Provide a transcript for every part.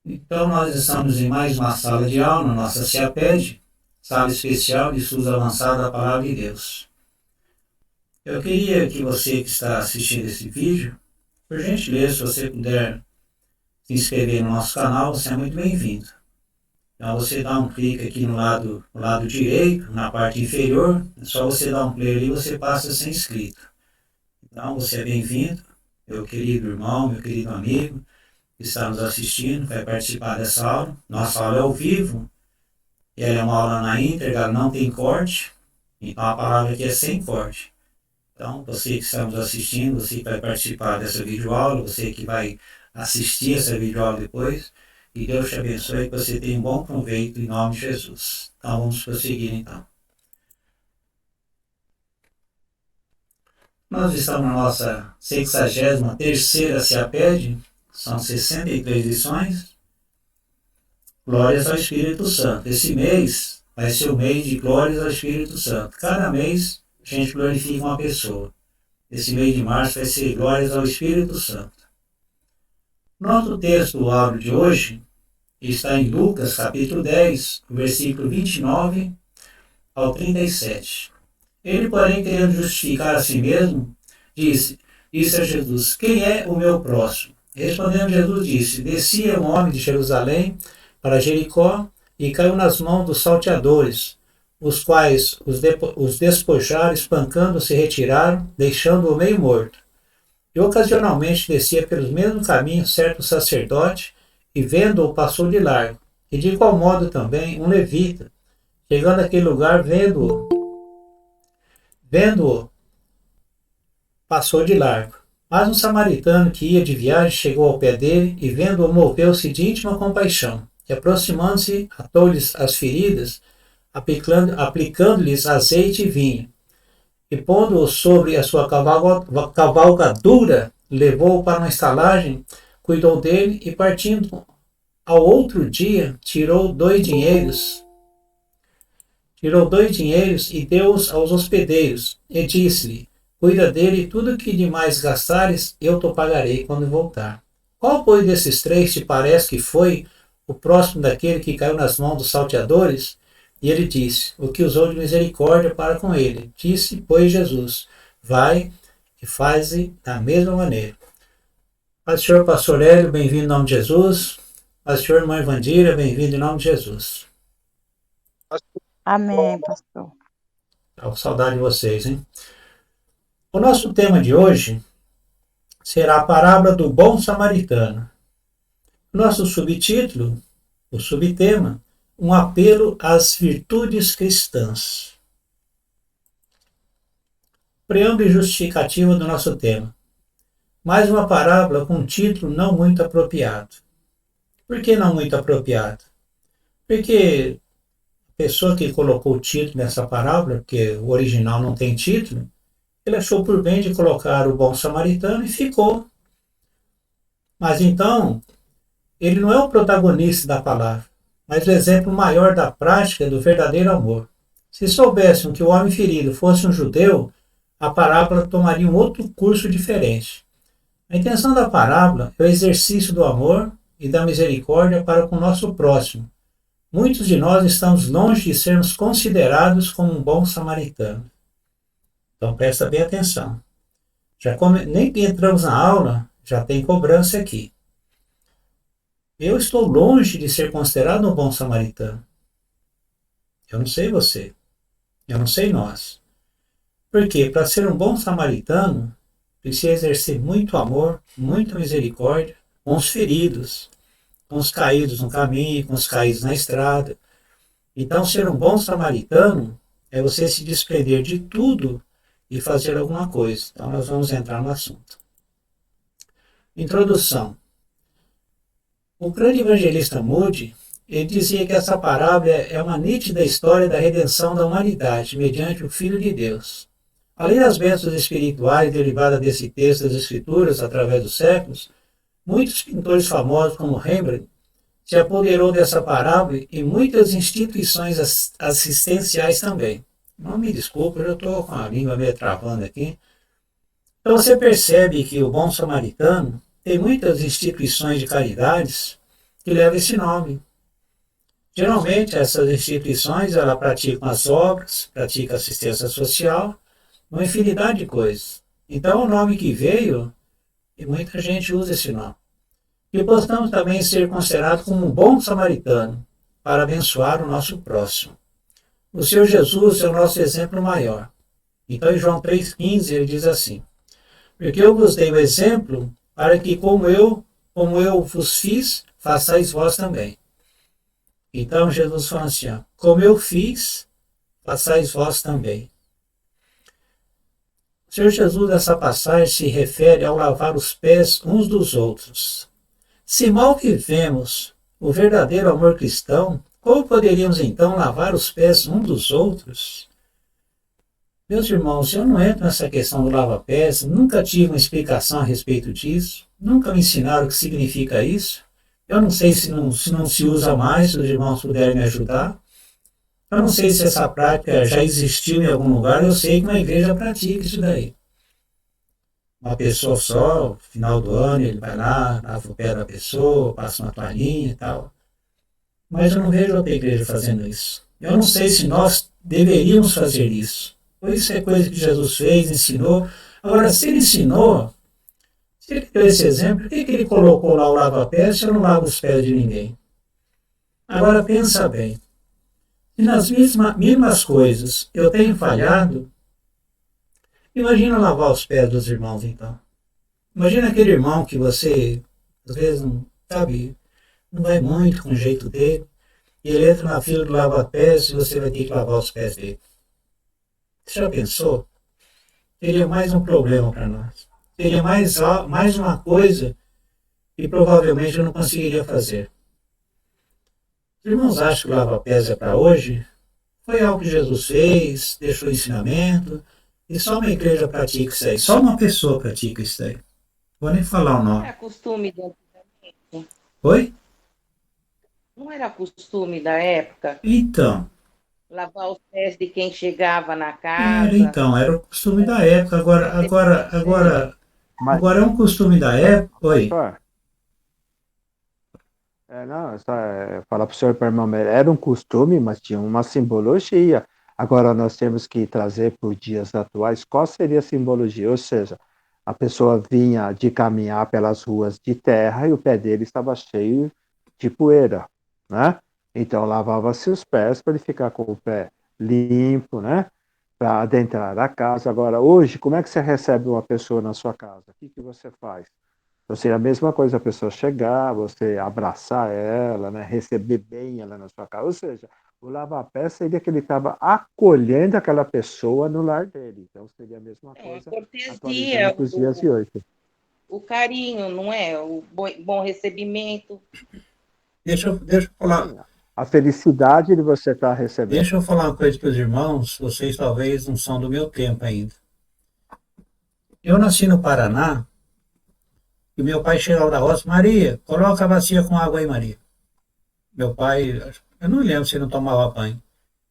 Então, nós estamos em mais uma sala de aula, nossa CEAPED, sala especial de estudos avançados da Palavra de Deus. Eu queria que você que está assistindo esse vídeo, por gentileza, se você puder se inscrever no nosso canal, você é muito bem-vindo. Então, você dá um clique aqui no lado direito, na parte inferior, é só você dar um play ali e você passa a ser inscrito. Então, você é bem-vindo, meu querido irmão, meu querido amigo, que está nos assistindo, vai participar dessa aula. Nossa aula é ao vivo, ela é uma aula na íntegra, não tem corte, então a palavra aqui é sem corte. Então, você que está nos assistindo, você que vai participar dessa videoaula, você que vai assistir essa videoaula depois, que Deus te abençoe e que você tenha um bom proveito em nome de Jesus. Então, vamos prosseguir então. Nós estamos na nossa 63ª CEAPED, são 63 lições. Glórias ao Espírito Santo. Esse mês vai ser o mês de glórias ao Espírito Santo. Cada mês a gente glorifica uma pessoa. Esse mês de março vai ser glórias ao Espírito Santo. Nosso texto do áudio de hoje está em Lucas, capítulo 10, versículo 29 ao 37. Ele, porém, querendo justificar a si mesmo, disse a Jesus: quem é o meu próximo? Respondendo, Jesus disse: descia um homem de Jerusalém para Jericó e caiu nas mãos dos salteadores, os quais os despojaram, espancando, se retiraram, deixando-o meio morto. E ocasionalmente descia pelos mesmos caminhos certo sacerdote, e vendo-o passou de largo. E de igual modo também um levita, chegando àquele lugar, vendo-o, passou de largo. Mas um samaritano que ia de viagem chegou ao pé dele e, vendo-o, moveu-se de íntima compaixão. E aproximando-se, atou-lhes as feridas, aplicando-lhes azeite e vinho. E pondo-o sobre a sua cavalgadura, levou-o para uma estalagem, cuidou dele e, partindo ao outro dia, tirou dois dinheiros e deu-os aos hospedeiros, e disse-lhe: cuida dele, e tudo que demais gastares, eu te pagarei quando voltar. Qual, pois, desses três te parece que foi o próximo daquele que caiu nas mãos dos salteadores? E ele disse: o que usou de misericórdia para com ele. Disse, pois, Jesus: vai e faze da mesma maneira. Paz do Senhor, pastor Hélio, bem-vindo em nome de Jesus. Paz do Senhor, irmã Evandira, bem-vindo em nome de Jesus. Amém, pastor. Estou com saudade de vocês, hein? O nosso tema de hoje será a parábola do bom samaritano. Nosso subtítulo, o subtema, um apelo às virtudes cristãs. Preâmbulo e justificativa do nosso tema. Mais uma parábola com um título não muito apropriado. Por que não muito apropriado? Porque a pessoa que colocou o título nessa parábola, porque o original não tem título, ele achou por bem de colocar o bom samaritano e ficou. Mas então, ele não é o protagonista da palavra, mas o exemplo maior da prática do verdadeiro amor. Se soubessem que o homem ferido fosse um judeu, a parábola tomaria um outro curso diferente. A intenção da parábola é o exercício do amor e da misericórdia para com o nosso próximo. Muitos de nós estamos longe de sermos considerados como um bom samaritano. Então presta bem atenção. Nem que entramos na aula, já tem cobrança aqui. Eu estou longe de ser considerado um bom samaritano. Eu não sei você. Eu não sei nós. Porque para ser um bom samaritano, precisa exercer muito amor, muita misericórdia com os feridos, com os caídos no caminho, com os caídos na estrada. Então, ser um bom samaritano é você se desprender de tudo e fazer alguma coisa. Então, nós vamos entrar no assunto. Introdução. O grande evangelista Moody, ele dizia que essa parábola é uma nítida história da redenção da humanidade mediante o Filho de Deus. Além das bênçãos espirituais derivadas desse texto das Escrituras através dos séculos, muitos pintores famosos como Rembrandt se apoderou dessa parábola e muitas instituições assistenciais também. Não me desculpe, eu estou com a língua meio travando aqui. Então você percebe que o bom samaritano tem muitas instituições de caridades que leva esse nome. Geralmente, essas instituições, ela praticam as obras, praticam assistência social, uma infinidade de coisas. Então, o nome que veio, e muita gente usa esse nome. E possamos também ser considerados como um bom samaritano, para abençoar o nosso próximo. O Senhor Jesus é o nosso exemplo maior. Então, em João 3,15, ele diz assim: porque eu vos dei o exemplo, para que como eu vos fiz, façais vós também. Então, Jesus fala assim, ó, como eu fiz, façais vós também. O Senhor Jesus, nessa passagem, se refere ao lavar os pés uns dos outros. Se mal vivemos o verdadeiro amor cristão, como poderíamos então lavar os pés uns dos outros? Meus irmãos, eu não entro nessa questão do lava-pés, nunca tive uma explicação a respeito disso, nunca me ensinaram o que significa isso. Eu não sei se não se usa mais, se os irmãos puderem me ajudar. Eu não sei se essa prática já existiu em algum lugar, eu sei que uma igreja pratica isso daí. Uma pessoa só, no final do ano, ele vai lá, lava o pé da pessoa, passa uma toalhinha e tal. Mas eu não vejo outra igreja fazendo isso. Eu não sei se nós deveríamos fazer isso. Pois isso é coisa que Jesus fez, ensinou. Agora, se ele ensinou, se ele deu esse exemplo, por que ele colocou lá o lava-pés se eu não lavo os pés de ninguém? Agora, pensa bem. Se nas mínimas coisas eu tenho falhado, imagina lavar os pés dos irmãos, então. Imagina aquele irmão que você, às vezes, não sabe, não vai muito com o jeito dele, e ele entra na fila do lava-pés e você vai ter que lavar os pés dele. Você já pensou? Seria mais um problema para nós. Seria mais uma coisa que provavelmente eu não conseguiria fazer. Os irmãos acham que o lava-pés é para hoje? Foi algo que Jesus fez, deixou ensinamento, e só uma igreja pratica isso aí. Só uma pessoa pratica isso aí. Vou nem falar o Não nome. era costume de antigamente? Oi? Não era costume da época Então, lavar os pés de quem chegava na casa, era o costume da antes época. de receber visita? Mas, Agora é um costume da época. Oi? pastor, não, só falar para o senhor e para a irmã, era um costume, mas tinha uma simbologia. Agora nós temos que trazer para os dias atuais qual seria a simbologia, ou seja, a pessoa vinha de caminhar pelas ruas de terra e o pé dele estava cheio de poeira, né? Então lavava-se os pés para ele ficar com o pé limpo, né? Para adentrar a casa. Agora, hoje, como é que você recebe uma pessoa na sua casa? O que você faz? Então, seria a mesma coisa a pessoa chegar, você abraçar ela, né, receber bem ela na sua casa. Ou seja, o lava-pés seria que ele estava acolhendo aquela pessoa no lar dele. Então, seria a mesma É, coisa, atualizando cortesia, para os dias de hoje. o carinho, não é? O bom recebimento. Deixa eu falar. Sim, a felicidade de você estar recebendo. Deixa eu falar uma coisa para os irmãos, vocês talvez não são do meu tempo ainda. Eu nasci no Paraná e meu pai chegava da roça, Maria, coloca a bacia com água aí, Maria. Meu pai, eu não lembro se ele não tomava banho.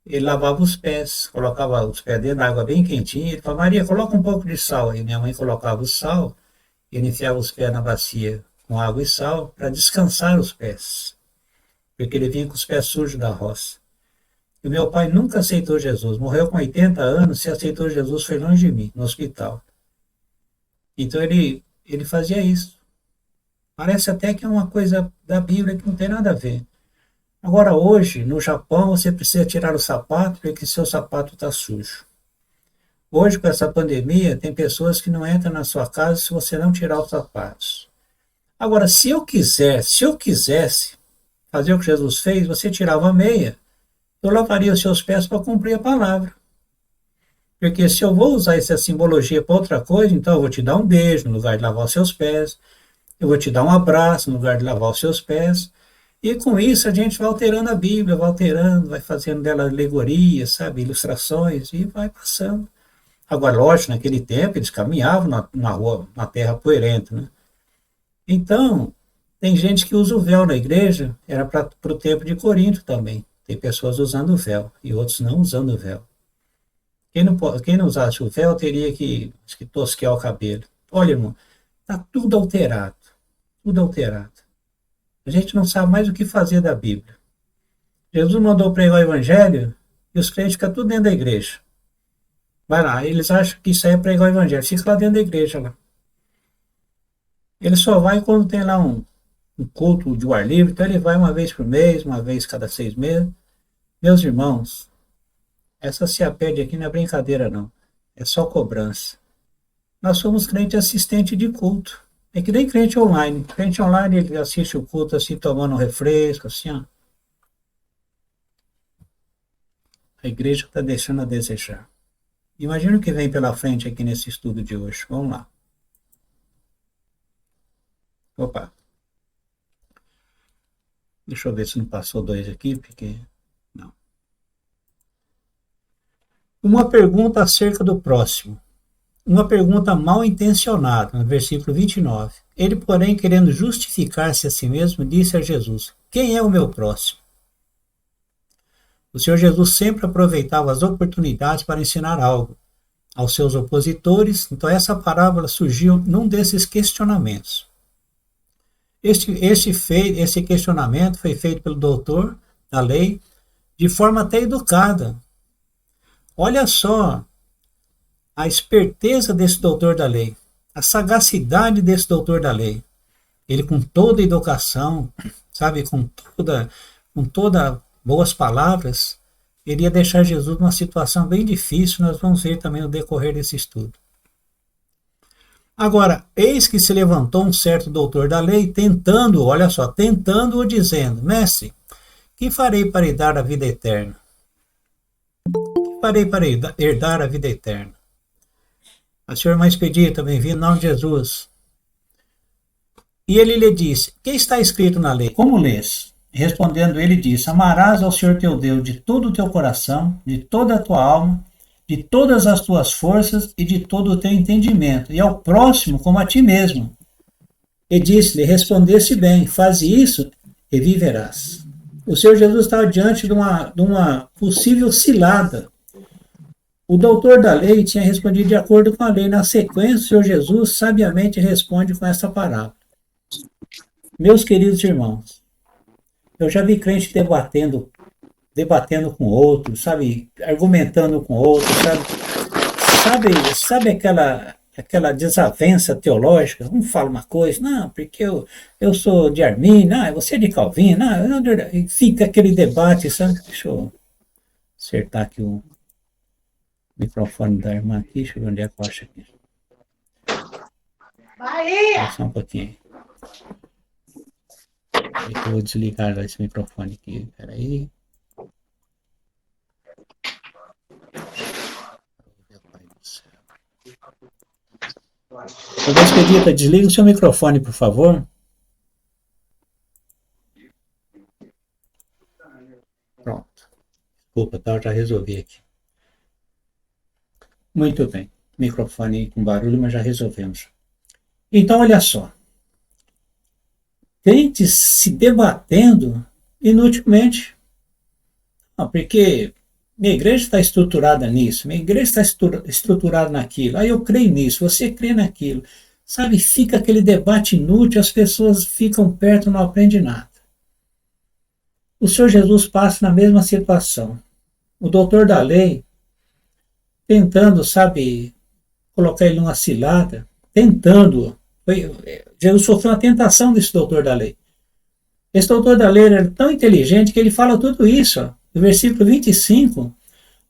Ele lavava os pés, colocava os pés dentro da água bem quentinha. Ele falava, Maria, coloca um pouco de sal aí. Minha mãe colocava o sal, ele enfiava os pés na bacia com água e sal para descansar os pés, porque ele vinha com os pés sujos da roça. E meu pai nunca aceitou Jesus, morreu com 80 anos, se aceitou Jesus foi longe de mim, no hospital. Então ele fazia isso. Parece até que é uma coisa da Bíblia que não tem nada a ver. Agora hoje, no Japão, você precisa tirar o sapato porque seu sapato está sujo. Hoje, com essa pandemia, tem pessoas que não entram na sua casa se você não tirar os sapatos. Agora, se eu quisesse fazer o que Jesus fez, você tirava a meia, eu lavaria os seus pés para cumprir a palavra. Porque se eu vou usar essa simbologia para outra coisa, então eu vou te dar um beijo no lugar de lavar os seus pés, eu vou te dar um abraço no lugar de lavar os seus pés, e com isso a gente vai alterando a Bíblia, vai alterando, vai fazendo dela alegorias, sabe, ilustrações, e vai passando. Agora, lógico, naquele tempo eles caminhavam na rua, na terra poeirenta, né? Então, tem gente que usa o véu na igreja, era para o tempo de Corinto também. Tem pessoas usando o véu e outros não usando o véu. Quem não usasse o véu teria que tosquear o cabelo. Olha, irmão, está tudo alterado. Tudo alterado. A gente não sabe mais o que fazer da Bíblia. Jesus mandou pregar o Evangelho e os crentes ficam tudo dentro da igreja. Vai lá, eles acham que isso aí é pregar o Evangelho. Fica lá dentro da igreja. Lá. Ele só vai quando tem lá um culto de ar livre, então ele vai uma vez por mês, uma vez cada 6 meses. Meus irmãos, essa CIAPED aqui não é brincadeira não, é só cobrança. Nós somos crente assistente de culto, é que nem crente online. Crente online ele assiste o culto assim, tomando um refresco, assim, ó. A igreja está deixando a desejar. Imagina o que vem pela frente aqui nesse estudo de hoje. Vamos lá. Opa. Deixa eu ver se não passou 2 aqui, porque... Não. Uma pergunta acerca do próximo. Uma pergunta mal intencionada, no versículo 29. Ele, porém, querendo justificar-se a si mesmo, disse a Jesus: quem é o meu próximo? O Senhor Jesus sempre aproveitava as oportunidades para ensinar algo aos seus opositores, então essa parábola surgiu num desses questionamentos. Esse questionamento foi feito pelo doutor da lei de forma até educada. Olha só a esperteza desse doutor da lei, a sagacidade desse doutor da lei. Ele com toda educação, sabe, com toda boas palavras, ele ia deixar Jesus numa situação bem difícil, nós vamos ver também no decorrer desse estudo. Agora, eis que se levantou um certo doutor da lei, tentando-o, dizendo: mestre, que farei para herdar a vida eterna? Que farei para herdar a vida eterna? A senhora irmã Expedita, bem-vindo, em nome de Jesus. E ele lhe disse: que está escrito na lei? Como lês? Respondendo ele disse: amarás ao Senhor teu Deus de todo o teu coração, de toda a tua alma, de todas as tuas forças e de todo o teu entendimento, e ao próximo como a ti mesmo. E disse-lhe: respondeste bem, faze isso e viverás. O Senhor Jesus estava diante de uma possível cilada. O doutor da lei tinha respondido de acordo com a lei. Na sequência, o Senhor Jesus sabiamente responde com essa parábola. Meus queridos irmãos, eu já vi crente debatendo com outro, sabe, argumentando com outro, sabe aquela desavença teológica? Um fala uma coisa, não, porque eu sou de Arminio, não, você é de Calvino, não, fica aquele debate, sabe? Deixa eu acertar aqui o microfone da irmã aqui, deixa eu ver onde é que eu acho aqui. Bahia! Só um pouquinho. Eu vou desligar esse microfone aqui, peraí. Irmã Expedita, desliga o seu microfone, por favor. Pronto. Desculpa, tá? Eu já resolvi aqui. Muito bem. Microfone com barulho, mas já resolvemos. Então, olha só. Crentes se debatendo inutilmente. Não, porque minha igreja está estruturada nisso, minha igreja está estruturada naquilo, aí eu creio nisso, você crê naquilo. Sabe, fica aquele debate inútil, as pessoas ficam perto e não aprendem nada. O Senhor Jesus passa na mesma situação. O doutor da lei, tentando, sabe, colocar ele numa cilada, Jesus sofreu uma tentação desse doutor da lei. Esse doutor da lei era tão inteligente que ele fala tudo isso, ó. Do versículo 25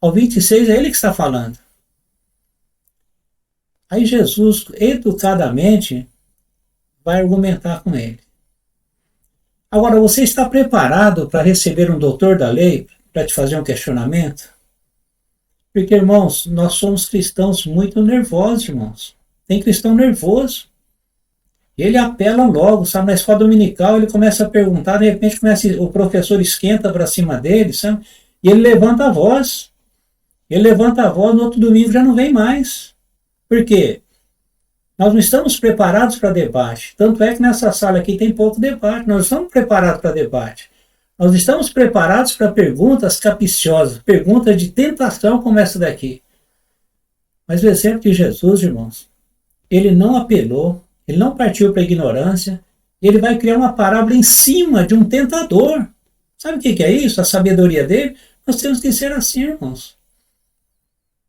ao 26, é ele que está falando. Aí Jesus, educadamente, vai argumentar com ele. Agora, você está preparado para receber um doutor da lei para te fazer um questionamento? Porque, irmãos, nós somos cristãos muito nervosos, irmãos. Tem cristão nervoso. Ele apela logo, sabe? Na escola dominical ele começa a perguntar, de repente o professor esquenta para cima dele, sabe? E ele levanta a voz. No outro domingo já não vem mais. Por quê? Nós não estamos preparados para debate. Tanto é que nessa sala aqui tem pouco debate. Nós estamos preparados para debate. Nós estamos preparados para perguntas capciosas, perguntas de tentação como essa daqui. Mas o exemplo de Jesus, irmãos, ele não apelou, ele não partiu para a ignorância, Ele vai criar uma parábola em cima de um tentador. Sabe o que é isso? A sabedoria dele? Nós temos que ser assim, irmãos.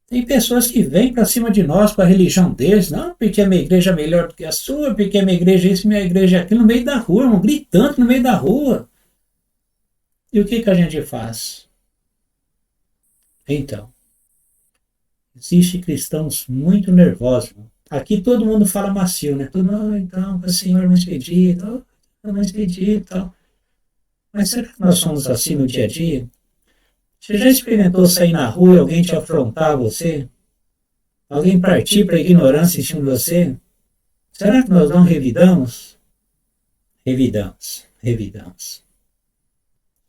Tem pessoas que vêm para cima de nós com a religião deles. Não, porque a minha igreja é melhor do que a sua, porque a minha igreja é isso, minha igreja é aquilo, no meio da rua, irmão, gritando no meio da rua. E o que a gente faz? Então, existem cristãos muito nervosos. Aqui todo mundo fala macio, né? Então, o Senhor nos pediu, nos pediu e tal. Mas será que nós somos assim no dia a dia? Você já experimentou sair na rua e alguém te afrontar você? Alguém partir para a ignorância em cima de você? Será que nós não revidamos? Revidamos.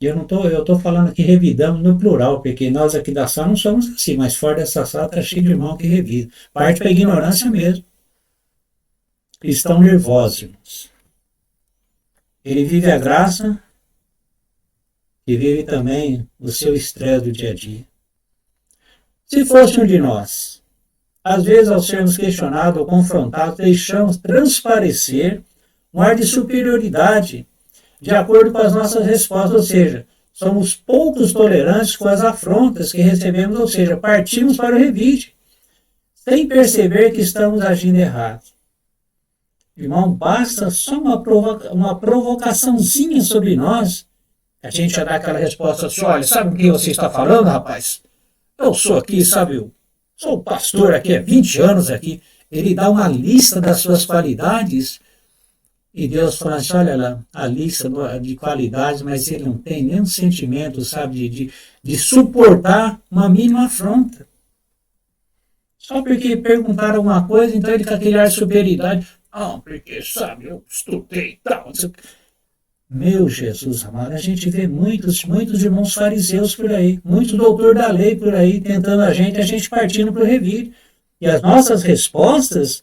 E eu estou falando aqui revidamos no plural, porque nós aqui da sala não somos assim, mas fora dessa sala está cheio de irmão que revida. Parte para a ignorância mesmo. Cristão nervoso, irmãos. Ele vive a graça e vive também o seu estresse do dia a dia. Se fosse um de nós, às vezes ao sermos questionados ou confrontados, deixamos transparecer um ar de superioridade de acordo com as nossas respostas, ou seja, somos poucos tolerantes com as afrontas que recebemos, ou seja, partimos para o revide, sem perceber que estamos agindo errado. Irmão, basta só uma provocaçãozinha sobre nós, a gente já dá aquela resposta assim, olha, sabe o que você está falando, rapaz? Eu sou aqui, sabe, eu sou o pastor aqui há 20 anos aqui. Ele dá uma lista das suas qualidades e Deus fala assim, olha lá, a lista de qualidades, mas ele não tem nenhum sentimento, sabe, de suportar uma mínima afronta. Só porque perguntaram alguma coisa, então ele com aquele ar de superioridade, porque, sabe, eu estudei e tal. Meu Jesus amado, a gente vê muitos irmãos fariseus por aí, muitos doutor da lei por aí, tentando a gente partindo para o revire. E as nossas respostas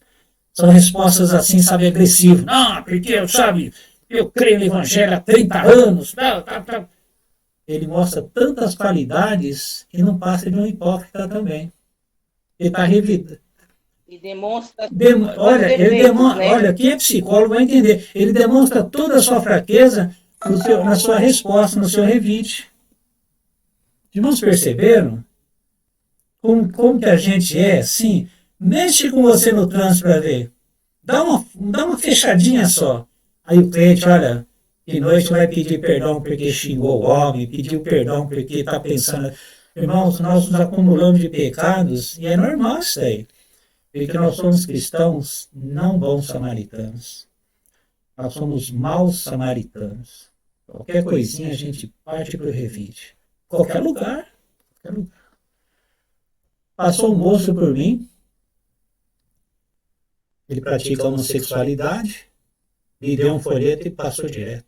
são respostas assim, sabe, agressivas. Não, porque, sabe, eu creio no Evangelho há 30 anos. Ele mostra tantas qualidades e não passa de um hipócrita também. Ele está revidando. E demonstra. Olha, quem é psicólogo vai entender. Ele demonstra toda a sua fraqueza na sua resposta, no seu revide. Irmãos, perceberam? Como que a gente é assim? Mexe com você no trânsito para ver. Dá uma fechadinha só. Aí o cliente, olha, de noite vai pedir perdão porque xingou o homem, pediu perdão porque está pensando. Irmãos, nós nos acumulamos de pecados e é normal isso aí. Porque nós somos cristãos não bons samaritanos. Nós somos maus samaritanos. Qualquer coisinha a gente parte para o revide. Qualquer lugar. Passou um moço por mim. Ele pratica homossexualidade. Me deu um folheto e passou direto.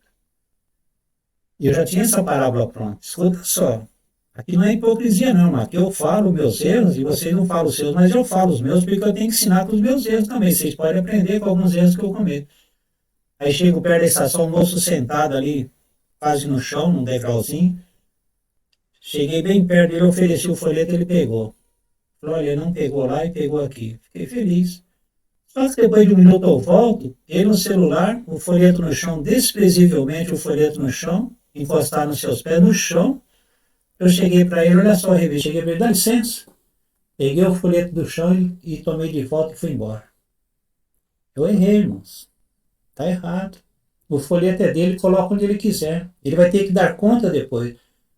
E eu já tinha essa parábola pronta. Escuta só. Aqui não é hipocrisia não, aqui eu falo meus erros e vocês não falam os seus, mas eu falo os meus porque eu tenho que ensinar com os meus erros também. Vocês podem aprender com alguns erros que eu cometo. Aí chego perto da estação, o moço sentado ali, quase no chão, num degrauzinho. Cheguei bem perto dele, ofereci o folheto, ele pegou. Falou, olha, ele não pegou lá e pegou aqui. Fiquei feliz. Só que depois de um minuto eu volto, ele no celular, o folheto no chão, desprezivelmente o folheto no chão, encostar nos seus pés no chão. Eu cheguei para ele, olha só a revista, cheguei para ele, dá licença. Peguei o folheto do chão e tomei de volta e fui embora. Eu errei, irmãos. Está errado. O folheto é dele, coloca onde ele quiser. Ele vai ter que dar conta depois.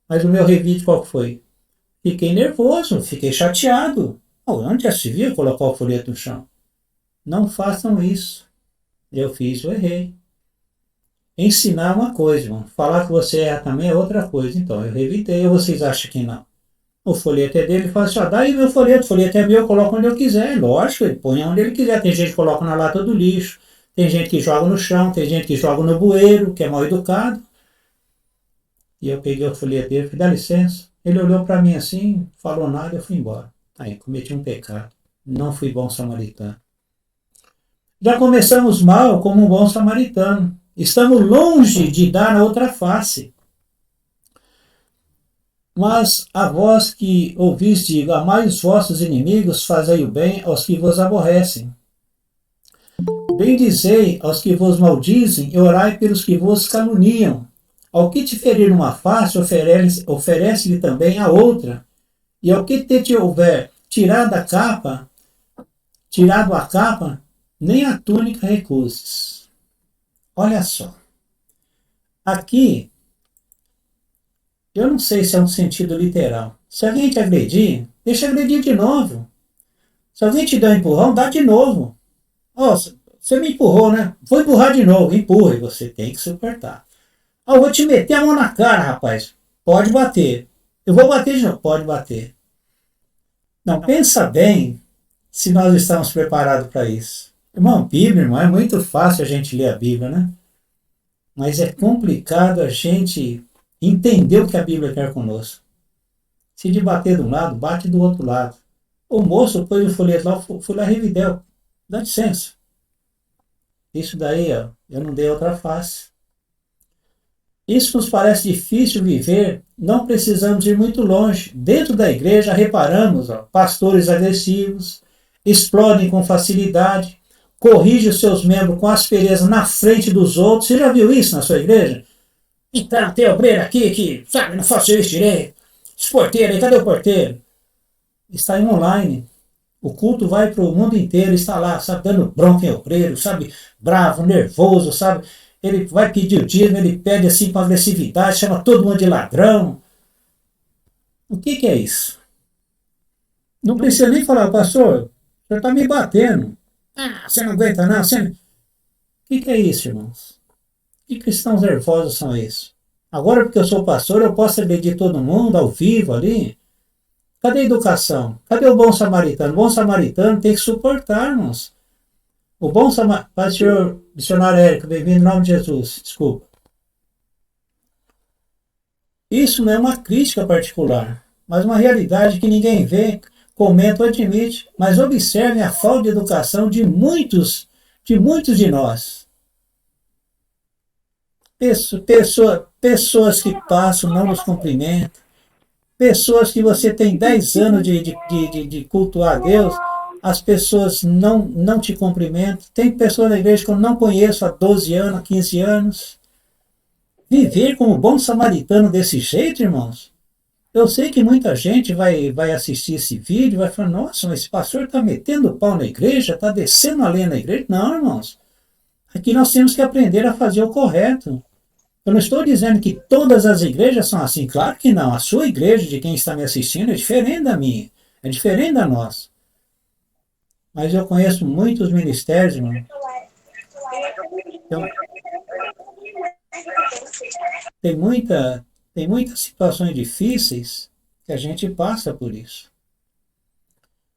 Mas o meu revide qual foi? Fiquei nervoso, fiquei chateado. Onde já se viu colocar o folheto no chão? Não façam isso. Eu fiz, eu errei. Ensinar uma coisa, irmão. Falar que você erra também é outra coisa. Então, eu revidei, ou vocês acham que não? O folheto é dele, ele fala assim, dá aí meu folheto, o folheto é meu, eu coloco onde eu quiser. Lógico, ele põe onde ele quiser. Tem gente que coloca na lata do lixo, tem gente que joga no chão, tem gente que joga no bueiro, que é mal educado. E eu peguei o folheto dele, falei, dá licença. Ele olhou para mim assim, falou nada, eu fui embora. Aí, cometi um pecado. Não fui bom samaritano. Já começamos mal como um bom samaritano. Estamos longe de dar a outra face. Mas a vós que ouvis digo, amai os vossos inimigos, fazei o bem aos que vos aborrecem. Bendizei aos que vos maldizem e orai pelos que vos caluniam. Ao que te ferir uma face, oferece-lhe também a outra. E ao que te houver tirado a capa, nem a túnica recuses. Olha só. Aqui, eu não sei se é um sentido literal. Se alguém te agredir, deixa agredir de novo. Se alguém te dá um empurrão, dá de novo. Oh, você me empurrou, né? Vou empurrar de novo. Empurre, você tem que suportar. Ah, eu vou te meter a mão na cara, rapaz. Pode bater. Eu vou bater de novo. Pode bater. Não, pensa bem se nós estamos preparados para isso. Irmão, Bíblia, irmão, é muito fácil a gente ler a Bíblia, né? Mas é complicado a gente entender o que a Bíblia quer conosco. Se de bater de um lado, bate do outro lado. O moço pôs o folheto lá, fui lá revideu. Dá licença. Isso daí, ó, eu não dei outra face. Isso nos parece difícil viver, não precisamos ir muito longe. Dentro da igreja, reparamos, ó, pastores agressivos, explodem com facilidade, corrigem os seus membros com aspereza na frente dos outros. Você já viu isso na sua igreja? Então, tem obreiro aqui que, sabe, não faz serviço direito. Esse porteiro aí, cadê o porteiro? Está em online. O culto vai para o mundo inteiro, está lá, sabe, dando bronca em obreiro, sabe, bravo, nervoso, sabe. Ele vai pedir o dízimo, ele pede assim com agressividade, chama todo mundo de ladrão. O que é isso? Não precisa nem falar, pastor, o senhor está me batendo. Ah, você não aguenta não. Você... O que é isso, irmãos? Que cristãos nervosos são esses? Agora, porque eu sou pastor, eu posso agredir todo mundo ao vivo ali? Cadê a educação? Cadê o bom samaritano? O bom samaritano tem que suportar, irmãos. O bom samaritano... Pai, senhor, missionário Érico, bem-vindo em nome de Jesus. Desculpa. Isso não é uma crítica particular, mas uma realidade que ninguém vê, comenta ou admite. Mas observem a falta de educação de muitos de nós. Pessoas que passam, não nos cumprimentam. Pessoas que você tem 10 anos de cultuar a Deus, as pessoas não te cumprimentam. Tem pessoas na igreja que eu não conheço há 12 anos, há 15 anos. Viver como bom samaritano desse jeito, irmãos? Eu sei que muita gente vai assistir esse vídeo e vai falar, nossa, mas esse pastor está metendo o pau na igreja, está descendo a lenha na igreja. Não, irmãos. Aqui nós temos que aprender a fazer o correto. Eu não estou dizendo que todas as igrejas são assim. Claro que não. A sua igreja, de quem está me assistindo, é diferente da minha. É diferente da nossa. Mas eu conheço muitos ministérios, irmão. Então, tem muitas situações difíceis que a gente passa por isso.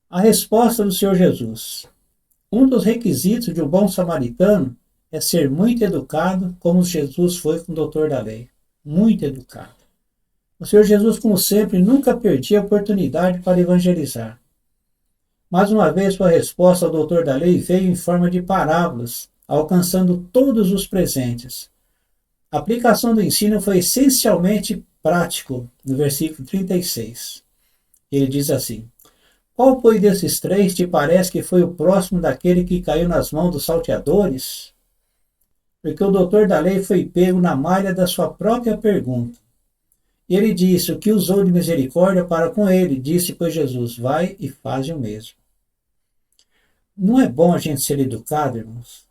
A resposta do Senhor Jesus. Um dos requisitos de um bom samaritano é ser muito educado, como Jesus foi com o doutor da lei. Muito educado. O Senhor Jesus, como sempre, nunca perdia a oportunidade para evangelizar. Mais uma vez, sua resposta ao doutor da lei veio em forma de parábolas, alcançando todos os presentes. A aplicação do ensino foi essencialmente prático, no versículo 36. Ele diz assim, qual, pois, desses três te parece que foi o próximo daquele que caiu nas mãos dos salteadores? Porque o doutor da lei foi pego na malha da sua própria pergunta. E ele disse, o que usou de misericórdia para com ele? Disse, pois, Jesus, vai e faz o mesmo. Não é bom a gente ser educado, irmãos?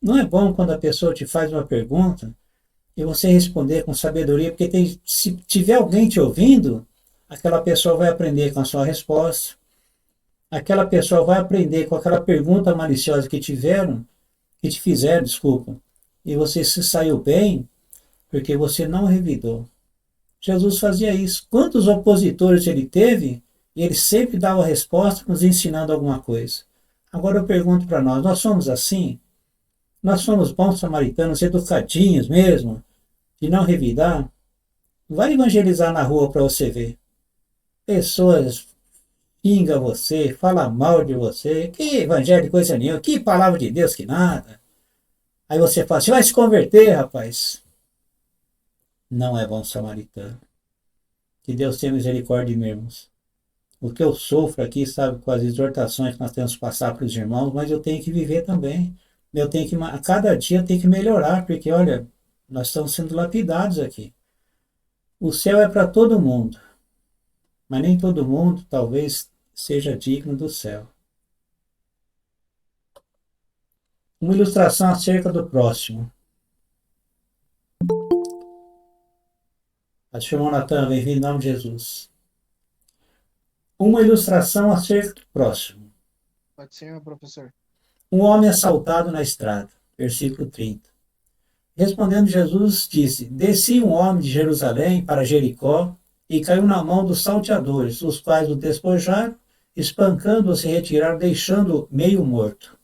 Não é bom quando a pessoa te faz uma pergunta e você responder com sabedoria, porque se tiver alguém te ouvindo, aquela pessoa vai aprender com a sua resposta. Aquela pessoa vai aprender com aquela pergunta maliciosa que te fizeram, desculpa. E você se saiu bem porque você não revidou. Jesus fazia isso. Quantos opositores ele teve? E ele sempre dava a resposta nos ensinando alguma coisa. Agora eu pergunto para nós somos assim? Nós somos bons samaritanos, educadinhos mesmo, de não revidar? Vai evangelizar na rua para você ver. Pessoas xingam você, falam mal de você. Que evangelho de coisa nenhuma, que palavra de Deus que nada. Aí você fala, você vai se converter, rapaz. Não é bom samaritano. Que Deus tenha misericórdia de mim, irmãos. O que eu sofro aqui, sabe, com as exortações que nós temos que passar para os irmãos, mas eu tenho que viver também. cada dia tem que melhorar, porque olha, nós estamos sendo lapidados aqui. O céu é para todo mundo, mas nem todo mundo talvez seja digno do céu. Uma ilustração acerca do próximo. Pastor Natan, bem-vindo em nome de Jesus. Uma ilustração acerca do próximo. Pode ser, meu professor. Um homem assaltado na estrada. Versículo 30. Respondendo Jesus, disse: Descia um homem de Jerusalém para Jericó e caiu na mão dos salteadores, os quais o despojaram, espancando-o, se retiraram, deixando-o meio morto.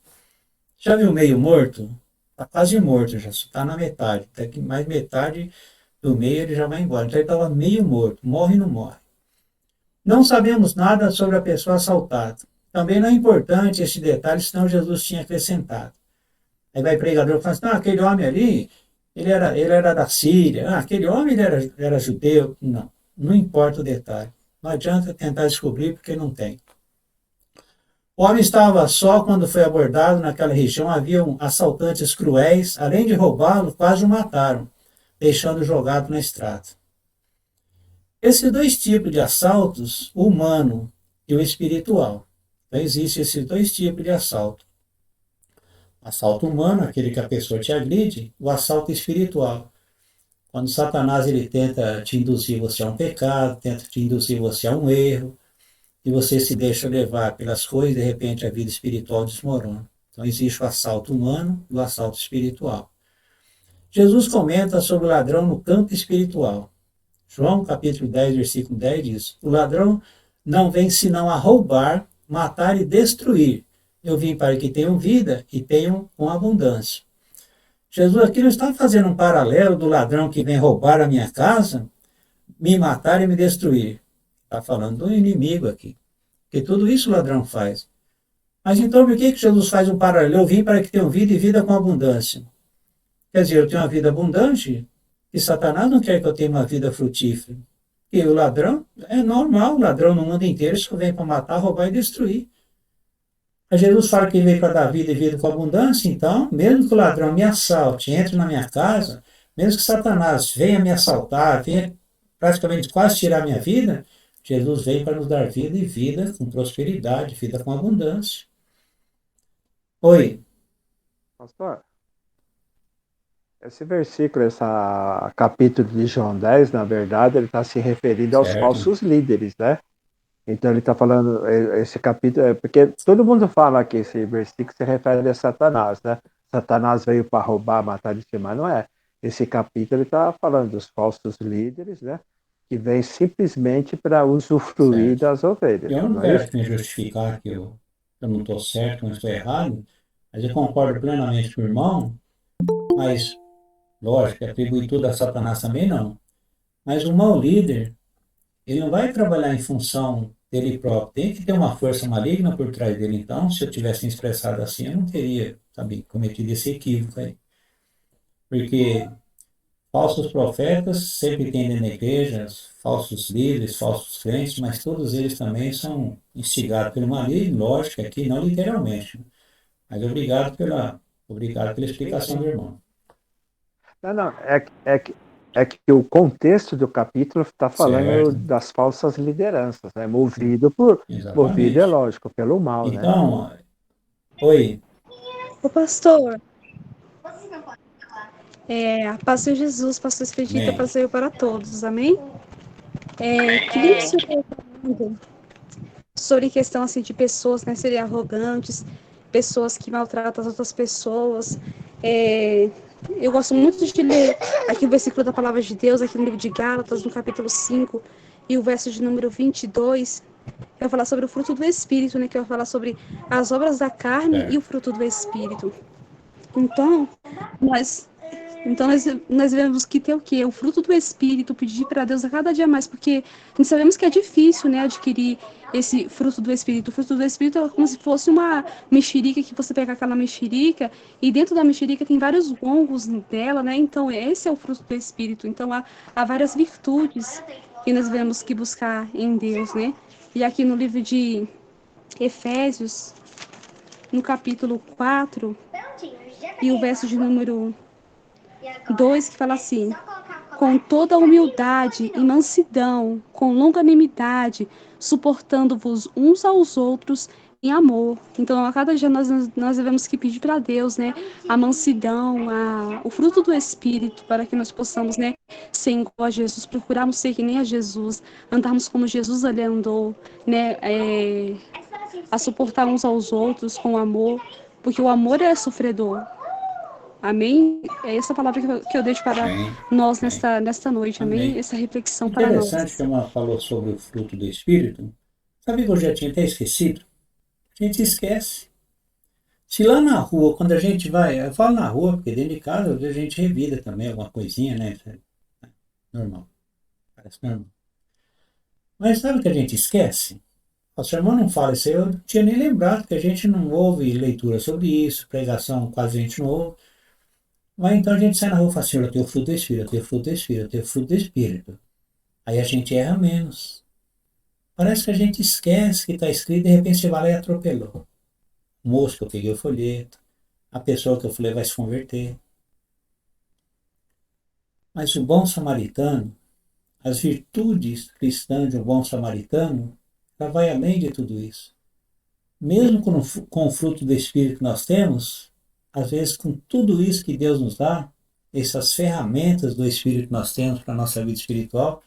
Já viu meio morto? Está quase morto, já está na metade. Daqui mais metade do meio ele já vai embora. Então ele estava meio morto, morre e não morre. Não sabemos nada sobre a pessoa assaltada. Também não é importante esse detalhe, senão Jesus tinha acrescentado. Aí vai o pregador e fala assim, não, aquele homem ali, ele era da Síria, aquele homem ele era judeu. Não, não importa o detalhe. Não adianta tentar descobrir porque não tem. O homem estava só quando foi abordado naquela região. Haviam assaltantes cruéis, além de roubá-lo, quase o mataram, deixando-o jogado na estrada. Esses dois tipos de assaltos, o humano e o espiritual. Então, existem esses dois tipos de assalto. Assalto humano, aquele que a pessoa te agride, o assalto espiritual. Quando Satanás ele tenta te induzir você a um pecado, tenta te induzir você a um erro, e você se deixa levar pelas coisas, de repente a vida espiritual desmorona. Então existe o assalto humano e o assalto espiritual. Jesus comenta sobre o ladrão no campo espiritual. João capítulo 10, versículo 10 diz: O ladrão não vem senão a roubar, matar e destruir. Eu vim para que tenham vida e tenham com abundância. Jesus aqui não está fazendo um paralelo do ladrão que vem roubar a minha casa, me matar e me destruir. Está falando do inimigo aqui. Porque tudo isso o ladrão faz. Mas então por que Jesus faz um paralelo? Eu vim para que tenham vida e vida com abundância. Quer dizer, eu tenho uma vida abundante e Satanás não quer que eu tenha uma vida frutífera. E o ladrão, é normal, o ladrão no mundo inteiro só vem para matar, roubar e destruir. Mas Jesus fala que ele veio para dar vida e vida com abundância, então, mesmo que o ladrão me assalte, entre na minha casa, mesmo que Satanás venha me assaltar, venha praticamente quase tirar minha vida, Jesus veio para nos dar vida e vida com prosperidade, vida com abundância. Oi. Pastor, esse versículo, esse capítulo de João 10, na verdade, ele está se referindo aos falsos líderes, né? Então ele está falando, esse capítulo, porque todo mundo fala que esse versículo se refere a Satanás, né? Satanás veio para roubar, matar e destruir, mas não é. Esse capítulo ele está falando dos falsos líderes, né? Que vem simplesmente para usufruir das ovelhas. Eu não quero me justificar que eu não estou certo, não estou errado, mas eu concordo plenamente com o irmão, mas, lógico, atribuir tudo a Satanás também não. Mas o mau líder, ele não vai trabalhar em função dele próprio, tem que ter uma força maligna por trás dele. Então, se eu tivesse expressado assim, eu não teria, sabe, cometido esse equívoco aí. Porque falsos profetas sempre tem dentro da igreja, falsos líderes, falsos crentes, mas todos eles também são instigados pelo maligno, lógico, aqui não literalmente. Mas obrigado pela explicação do irmão. Não, é que o contexto do capítulo está falando das falsas lideranças, né? Movido é lógico, pelo mal, então, né? Oi. Ô pastor, a paz de Jesus, pastor Expedita, passeio para todos, amém? Queria que o senhor falando sobre questão assim, de pessoas, né, serem arrogantes, pessoas que maltratam as outras pessoas. Eu gosto muito de ler aqui o versículo da palavra de Deus, aqui no livro de Gálatas, no capítulo 5, e o verso de número 22, que vai falar sobre o fruto do Espírito, né, que vai falar sobre as obras da carne e o fruto do Espírito. Então, nós vemos que ter o quê? O fruto do Espírito, pedir para Deus a cada dia mais, porque nós sabemos que é difícil, né, adquirir esse fruto do Espírito. O fruto do Espírito é como se fosse uma mexerica, que você pega aquela mexerica, e dentro da mexerica tem vários gongos dela, né, então esse é o fruto do Espírito. Então há várias virtudes que nós vemos que buscar em Deus, né. E aqui no livro de Efésios, no capítulo 4, E o verso de número 2 que fala assim: com toda humildade e mansidão, com longanimidade, suportando-vos uns aos outros em amor. Então, a cada dia nós devemos que pedir para Deus, né, a mansidão, o fruto do Espírito, para que nós possamos, né, ser igual a Jesus, procurarmos ser que nem a Jesus, andarmos como Jesus ali andou, né, a suportar uns aos outros com amor, porque o amor é sofredor. Amém? É essa palavra que eu deixo para nós nesta noite. Amém? Essa reflexão para nós. Interessante que a irmã falou sobre o fruto do Espírito. Sabe que eu já tinha até esquecido? A gente esquece. Se lá na rua, quando a gente vai, eu falo na rua, porque dentro de casa às vezes a gente revida também alguma coisinha, né? Normal. Parece normal. Mas sabe o que a gente esquece? A sua irmã não fala isso aí, eu não tinha nem lembrado, que a gente não ouve leitura sobre isso, pregação quase a gente não ouve. Mas então a gente sai na rua e fala assim: eu tenho o fruto do Espírito, eu tenho o fruto do Espírito, eu tenho o fruto do Espírito. Aí a gente erra menos. Parece que a gente esquece que está escrito e de repente você vai lá e atropelou. O moço que eu peguei o folheto, a pessoa que eu falei vai se converter. Mas o bom samaritano, as virtudes cristãs de um bom samaritano, ela vai além de tudo isso. Mesmo com o fruto do Espírito que nós temos, às vezes com tudo isso que Deus nos dá, essas ferramentas do Espírito que nós temos para a nossa vida espiritual,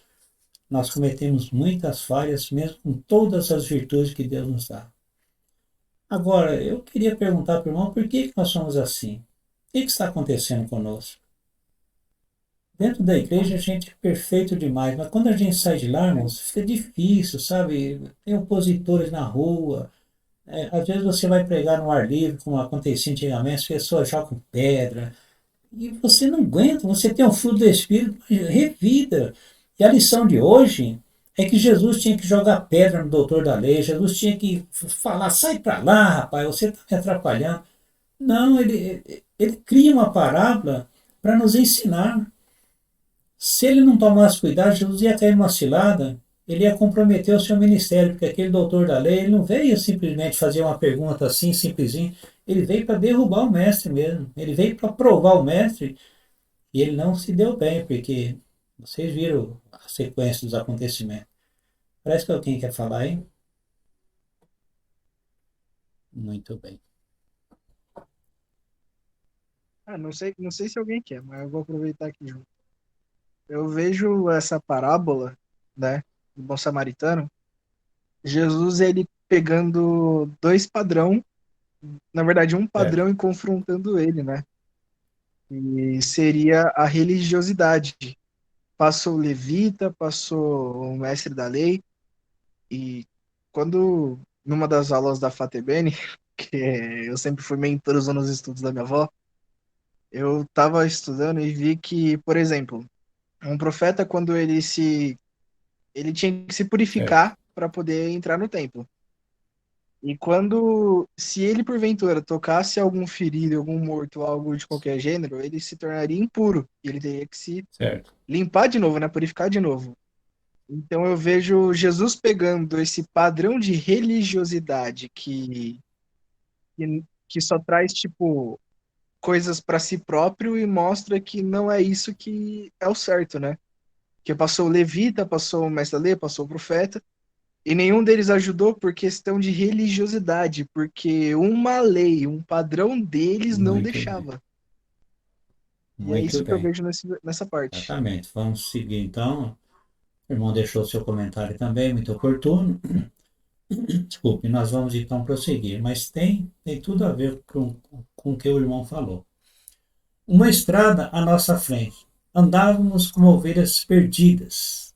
nós cometemos muitas falhas, mesmo com todas as virtudes que Deus nos dá. Agora, eu queria perguntar para o irmão, por que nós somos assim? O que está acontecendo conosco? Dentro da igreja a gente é perfeito demais, mas quando a gente sai de lá, irmãos, fica difícil, sabe? Tem opositores na rua. Às vezes você vai pregar no ar livre, como acontecia antigamente, as pessoas jogam pedra. E você não aguenta, você tem o fruto do Espírito, revida. E a lição de hoje é que Jesus tinha que jogar pedra no doutor da lei, Jesus tinha que falar: sai para lá, rapaz, você está me atrapalhando. Não, ele cria uma parábola para nos ensinar. Se ele não tomasse cuidado, Jesus ia cair numa cilada, ele ia comprometer o seu ministério, porque aquele doutor da lei, ele não veio simplesmente fazer uma pergunta assim, simplesinho, ele veio para derrubar o mestre mesmo, ele veio para provar o mestre, e ele não se deu bem, porque vocês viram a sequência dos acontecimentos. Parece que alguém quer falar, hein? Muito bem. Não sei se alguém quer, mas eu vou aproveitar aqui junto. Eu vejo essa parábola, né, do bom samaritano, Jesus, ele pegando dois padrão, na verdade um padrão, e confrontando ele, né? E seria a religiosidade. Passou o levita, passou o mestre da lei, e quando, numa das aulas da FATEBN, que eu sempre fui mentor nos estudos da minha avó, eu estava estudando e vi que, por exemplo, um profeta, quando ele tinha que se purificar para poder entrar no templo. E se ele porventura tocasse algum ferido, algum morto, algo de qualquer gênero, ele se tornaria impuro. E ele teria que se limpar de novo, né? Purificar de novo. Então eu vejo Jesus pegando esse padrão de religiosidade que só traz, tipo, coisas para si próprio e mostra que não é isso que é o certo, né? Que passou o levita, passou o mestre da lei, passou o profeta, e nenhum deles ajudou por questão de religiosidade, porque uma lei, um padrão deles não deixava. E é isso que eu vejo nessa parte. Exatamente. Vamos seguir então. O irmão deixou seu comentário também, muito oportuno. Desculpe, nós vamos então prosseguir, mas tem tudo a ver com o que o irmão falou. Uma estrada à nossa frente. Andávamos como ovelhas perdidas.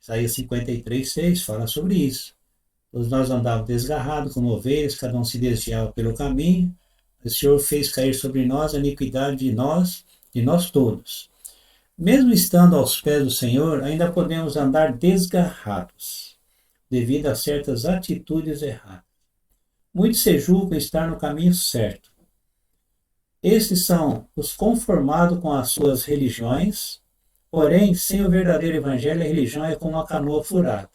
Isaías 53:6 fala sobre isso. Todos nós andávamos desgarrados como ovelhas, cada um se desviava pelo caminho. O Senhor fez cair sobre nós a iniquidade de nós todos. Mesmo estando aos pés do Senhor, ainda podemos andar desgarrados, devido a certas atitudes erradas. Muitos se julgam estar no caminho certo. Estes são os conformados com as suas religiões, porém, sem o verdadeiro evangelho, a religião é como uma canoa furada.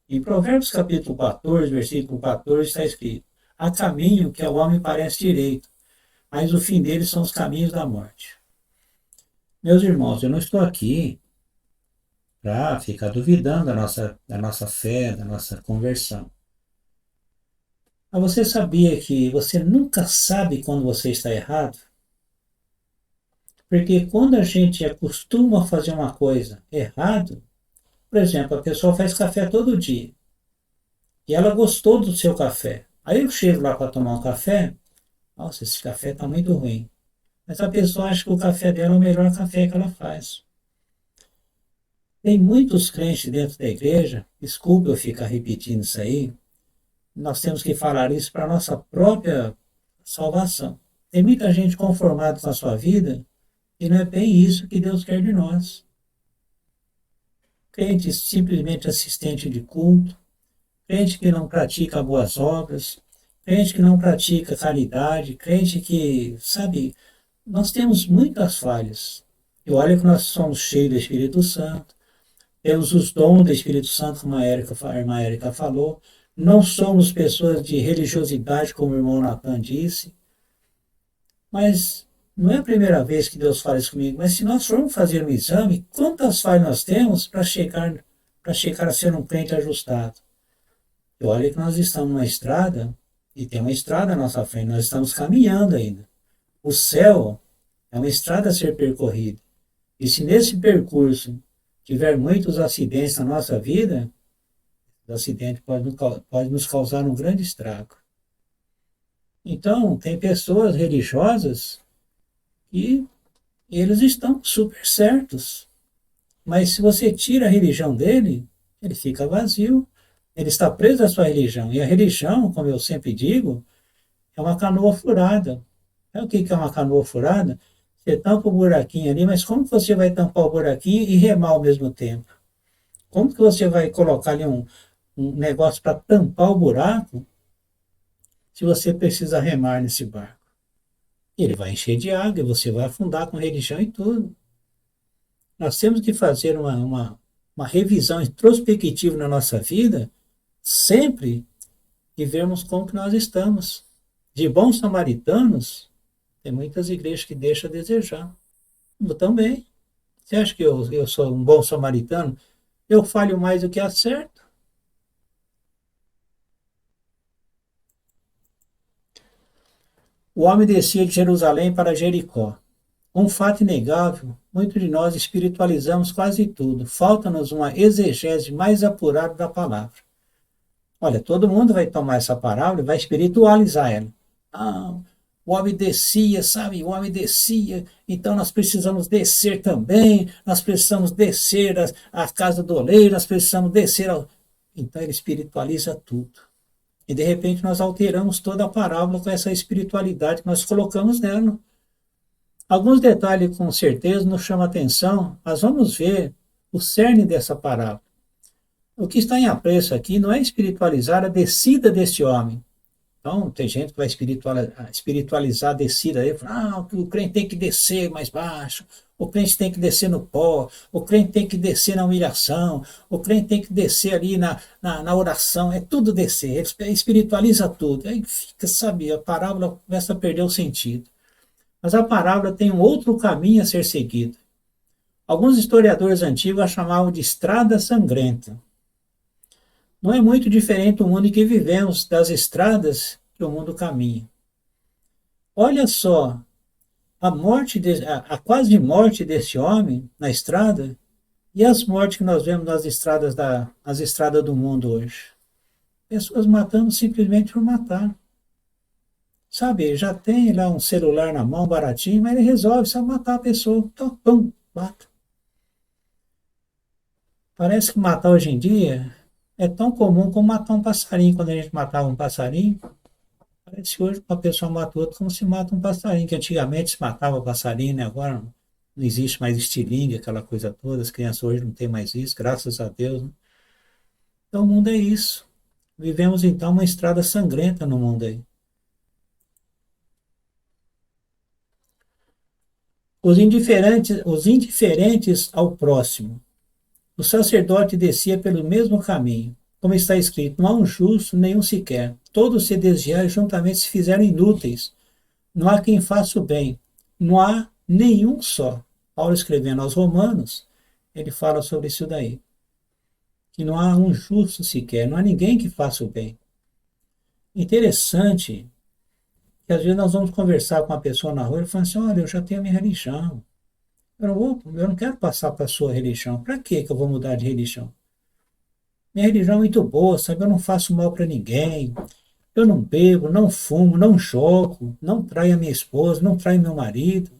Em Provérbios capítulo 14, versículo 14, está escrito: há caminho que ao homem parece direito, mas o fim deles são os caminhos da morte. Meus irmãos, eu não estou aqui para ficar duvidando da nossa fé, da nossa conversão. Mas você sabia que você nunca sabe quando você está errado? Porque quando a gente acostuma a fazer uma coisa errado, por exemplo, a pessoa faz café todo dia e ela gostou do seu café. Aí eu chego lá para tomar um café, nossa, esse café está muito ruim. Mas a pessoa acha que o café dela é o melhor café que ela faz. Tem muitos crentes dentro da igreja, desculpa eu ficar repetindo isso aí, nós temos que falar isso para a nossa própria salvação. Tem muita gente conformada com a sua vida e não é bem isso que Deus quer de nós. Crente simplesmente assistente de culto, crente que não pratica boas obras, crente que não pratica caridade, crente que, sabe, nós temos muitas falhas. E olha que nós somos cheios do Espírito Santo, temos os dons do Espírito Santo, como a irmã Érica falou, não somos pessoas de religiosidade, como o irmão Natan disse, mas não é a primeira vez que Deus fala isso comigo, mas se nós formos fazer um exame, quantas falhas nós temos para chegar a ser um crente ajustado? E olha que nós estamos numa estrada, e tem uma estrada à nossa frente, nós estamos caminhando ainda. O céu é uma estrada a ser percorrida. E se nesse percurso tiver muitos acidentes na nossa vida, o acidente pode nos causar um grande estrago. Então, tem pessoas religiosas que eles estão super certos. Mas se você tira a religião dele, ele fica vazio. Ele está preso à sua religião. E a religião, como eu sempre digo, é uma canoa furada. Sabe o que é uma canoa furada? Você tampa o buraquinho ali, mas como que você vai tampar o buraquinho e remar ao mesmo tempo? Como que você vai colocar ali um negócio para tampar o buraco se você precisa remar nesse barco? Ele vai encher de água e você vai afundar com religião e tudo. Nós temos que fazer uma revisão introspectiva na nossa vida sempre e vermos como que nós estamos. De bons samaritanos, tem muitas igrejas que deixam a desejar. Eu também. Você acha que eu sou um bom samaritano? Eu falho mais do que acerto. O homem descia de Jerusalém para Jericó. Um fato inegável, muitos de nós espiritualizamos quase tudo. Falta-nos uma exegese mais apurada da palavra. Olha, todo mundo vai tomar essa palavra e vai espiritualizar ela. Ah, o homem descia, sabe? O homem descia, então nós precisamos descer também, nós precisamos descer à casa do oleiro, nós precisamos descer ao... Então ele espiritualiza tudo. E de repente nós alteramos toda a parábola com essa espiritualidade que nós colocamos nela. Alguns detalhes com certeza nos chamam a atenção, mas vamos ver o cerne dessa parábola. O que está em apreço aqui não é espiritualizar a descida deste homem. Então, tem gente que vai espiritualizar a descida. Aí, o crente tem que descer mais baixo, o crente tem que descer no pó, o crente tem que descer na humilhação, o crente tem que descer ali na oração, é tudo descer, espiritualiza tudo. Aí fica, sabe, a parábola começa a perder o sentido. Mas a parábola tem um outro caminho a ser seguido. Alguns historiadores antigos a chamavam de estrada sangrenta. Não é muito diferente do mundo em que vivemos, das estradas que o mundo caminha. Olha só, a quase morte desse homem na estrada e as mortes que nós vemos nas estradas do mundo hoje. Pessoas matando simplesmente por matar. Sabe, já tem lá um celular na mão, baratinho, mas ele resolve só matar a pessoa. Então, pum, mata. Parece que matar hoje em dia é tão comum como matar um passarinho. Quando a gente matava um passarinho, parece que hoje uma pessoa mata outro como se mata um passarinho, que antigamente se matava passarinho, né? Agora não existe mais estilingue, aquela coisa toda, as crianças hoje não têm mais isso, graças a Deus. Né? Então o mundo é isso. Vivemos então uma estrada sangrenta no mundo aí. Os indiferentes ao próximo. O sacerdote descia pelo mesmo caminho. Como está escrito, não há um justo, nenhum sequer. Todos se desviaram e juntamente se fizeram inúteis. Não há quem faça o bem. Não há nenhum só. Paulo escrevendo aos Romanos, ele fala sobre isso daí. Que não há um justo sequer, não há ninguém que faça o bem. Interessante que às vezes nós vamos conversar com uma pessoa na rua e falamos assim, olha, eu já tenho a minha religião. Eu não quero passar para a sua religião. Para que eu vou mudar de religião? Minha religião é muito boa, sabe? Eu não faço mal para ninguém. Eu não bebo, não fumo, não jogo, não traio a minha esposa, não traio meu marido.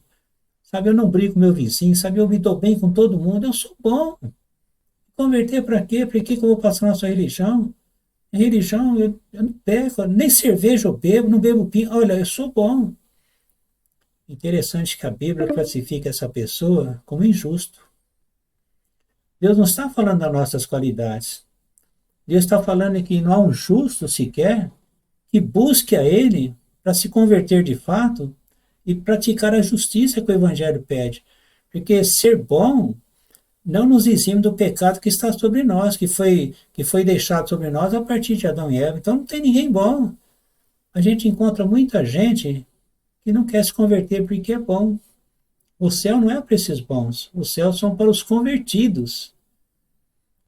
Sabe? Eu não brigo com meu vizinho, sabe? Eu me dou bem com todo mundo. Eu sou bom. Converter para quê? Para que eu vou passar na sua religião? Minha religião, eu não peco, nem cerveja eu bebo, não bebo pinho. Olha, eu sou bom. Interessante que a Bíblia classifica essa pessoa como injusto. Deus não está falando das nossas qualidades. Deus está falando que não há um justo sequer que busque a Ele para se converter de fato e praticar a justiça que o Evangelho pede. Porque ser bom não nos exime do pecado que está sobre nós, que foi deixado sobre nós a partir de Adão e Eva. Então não tem ninguém bom. A gente encontra muita gente que não quer se converter porque é bom. O céu não é para esses bons. Os céus são para os convertidos.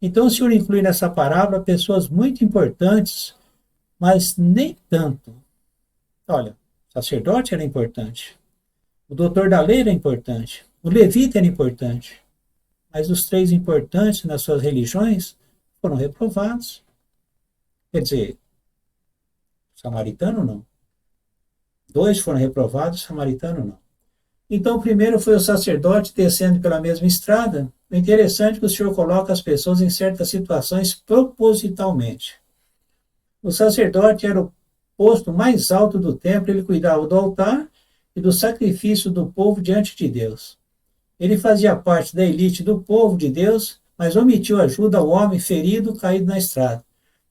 Então o Senhor inclui nessa parábola pessoas muito importantes, mas nem tanto. Olha, o sacerdote era importante. O doutor da lei era importante. O levita era importante. Mas os três importantes nas suas religiões foram reprovados. Quer dizer, o samaritano não. 2 foram reprovados, o samaritano não. Então, primeiro foi o sacerdote descendo pela mesma estrada. O interessante é que o Senhor coloca as pessoas em certas situações propositalmente. O sacerdote era o posto mais alto do templo, ele cuidava do altar e do sacrifício do povo diante de Deus. Ele fazia parte da elite do povo de Deus, mas omitiu ajuda ao homem ferido caído na estrada.